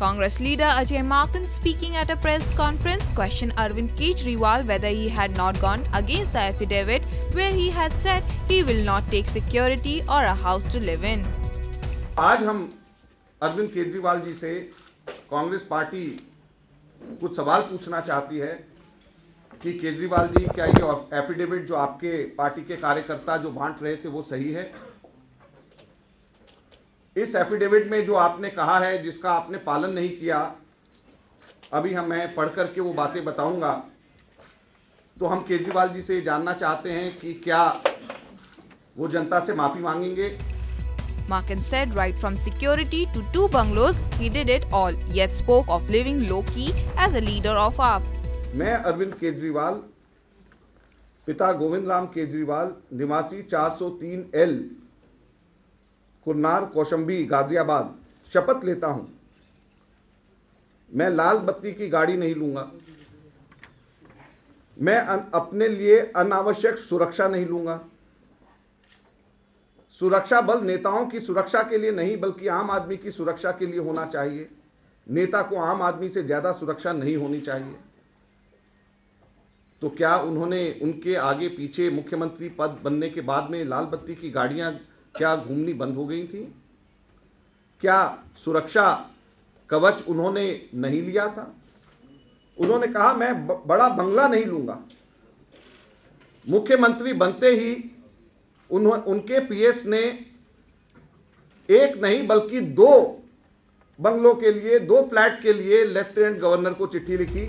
Congress leader Ajay Maken, speaking at a press conference, questioned Arvind Kejriwal whether he had not gone against the affidavit where he had said he will not take security or a house to live in. आज हम अरविंद केजरीवाल जी से Congress party कुछ सवाल पूछना चाहती है कि केजरीवाल जी, क्या ये एफिडेविट जो आपके पार्टी के कार्यकर्ता जो बांट रहे थे वो सही है? इस एफिडेविट में जो आपने कहा है, जिसका आपने पालन नहीं किया, अभी मैं पढ़ करके वो बातें बताऊंगा। तो हम केजरीवाल जी से जानना चाहते हैं कि क्या वो जनता से माफी मांगेंगे? Maken said right from security to 2 bungalows, he did it all, yet spoke of living low-key as a leader of AAP. मैं अरविंद केजरीवाल, पिता गोविंद राम केजरीवाल, निवासी 403L, कुरनार, कौशंबी, गाजियाबाद, शपथ लेता हूं, मैं लाल बत्ती की गाड़ी नहीं लूंगा। मैं अपने लिए अनावश्यक सुरक्षा नहीं लूंगा। सुरक्षा बल नेताओं की सुरक्षा के लिए नहीं, बल्कि आम आदमी की सुरक्षा के लिए होना चाहिए। नेता को आम आदमी से ज्यादा सुरक्षा नहीं होनी चाहिए। तो क्या उन्होंने उनके आगे पीछे मुख्यमंत्री पद बनने के बाद में लाल बत्ती की गाड़ियां क्या घूमनी बंद हो गई थी? क्या सुरक्षा कवच उन्होंने नहीं लिया था? उन्होंने कहा मैं बड़ा बंगला नहीं लूंगा। मुख्यमंत्री बनते ही उनके पीएस ने एक नहीं बल्कि 2 बंगलों के लिए, 2 फ्लैट के लिए लेफ्टिनेंट गवर्नर को चिट्ठी लिखी।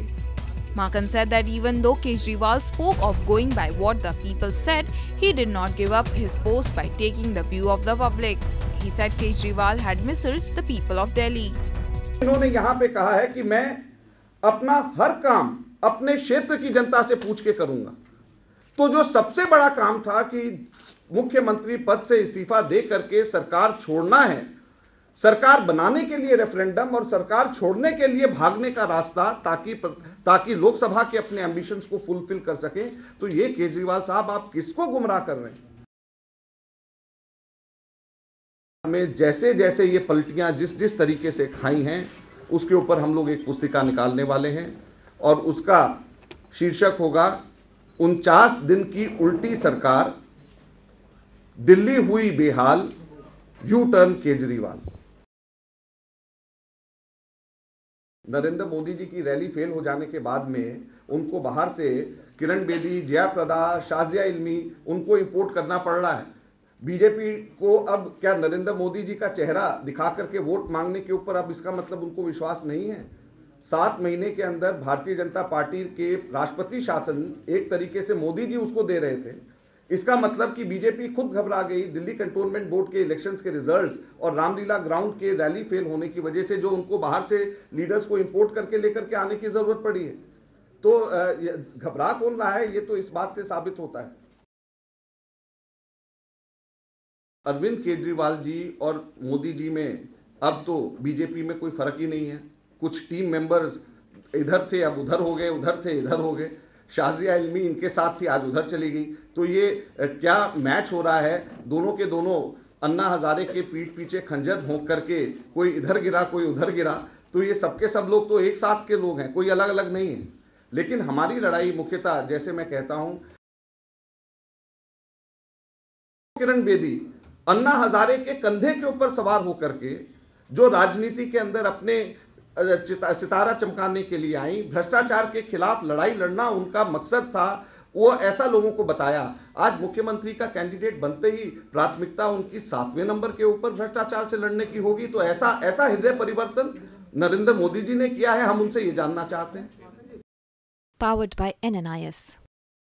Maken said that even though Kejriwal spoke of going by what the people said, he did not give up his post by taking the view of the public. He said Kejriwal had misled the people of Delhi. इन्होंने यहाँ पे कहा है कि मैं अपना हर काम अपने क्षेत्र की जनता से पूछ के करूंगा। तो जो सबसे बड़ा काम था कि मुख्यमंत्री पद से इस्तीफा दे करके सरकार छोड़ना है, सरकार बनाने के लिए रेफरेंडम और सरकार छोड़ने के लिए भागने का रास्ता, ताकि लोकसभा के अपने एम्बिशंस को फुलफिल कर सकें, तो ये केजरीवाल साहब आप किसको गुमराह कर रहे हैं? हमें जैसे जैसे ये पलटियां जिस तरीके से खाई हैं, उसके ऊपर हम लोग एक पुस्तिका निकालने वाले हैं और उसका शीर्षक होगा 49 दिन की उल्टी सरकार, दिल्ली हुई बेहाल, यू टर्न केजरीवाल। नरेंद्र मोदी जी की रैली फेल हो जाने के बाद में उनको बाहर से किरण बेदी, जयाप्रदा, शाजिया इल्मी उनको इंपोर्ट करना पड़ रहा है। बीजेपी को अब क्या नरेंद्र मोदी जी का चेहरा दिखा करके वोट मांगने के ऊपर अब इसका मतलब उनको विश्वास नहीं है? 7 महीने के अंदर भारतीय जनता पार्टी के राष्ट्रपति शासन एक तरीके से मोदी जी उसको दे रहे थे। इसका मतलब कि बीजेपी खुद घबरा गई। दिल्ली कंटोनमेंट बोर्ड के इलेक्शंस के रिजल्ट्स और रामलीला ग्राउंड के रैली फेल होने की वजह से जो उनको बाहर से लीडर्स को इंपोर्ट करके लेकर के आने की जरूरत पड़ी है। तो घबरा कौन रहा है, ये तो इस बात से साबित होता है। अरविंद केजरीवाल जी और मोदी जी में अब तो बीजेपी में कोई फर्क ही नहीं है। कुछ टीम मेंबर्स इधर थे, अब उधर हो गए, उधर थे इधर हो गए। शाजिया इल्मी इनके साथ थी, आज उधर चली गई। तो ये क्या मैच हो रहा है? दोनों के दोनों अन्ना हजारे के पीठ पीछे खंजर भोंक करके कोई इधर गिरा कोई उधर गिरा। तो ये सबके सब लोग तो एक साथ के लोग हैं, कोई अलग अलग नहीं है। लेकिन हमारी लड़ाई मुख्यतः, जैसे मैं कहता हूं, किरण बेदी अन्ना हजारे के कंधे के ऊपर सवार होकर के जो राजनीति के अंदर अपने सितारा चमकाने के लिए आई, भ्रष्टाचार के खिलाफ लड़ाई लड़ना उनका मकसद था, वो ऐसा लोगों को बताया। आज मुख्यमंत्री का कैंडिडेट बनते ही प्राथमिकता उनकी 7वें नंबर के ऊपर भ्रष्टाचार से लड़ने की होगी। तो ऐसा हृदय परिवर्तन नरेंद्र मोदी जी ने किया है, हम उनसे ये जानना चाहते हैं। Powered by NNIS.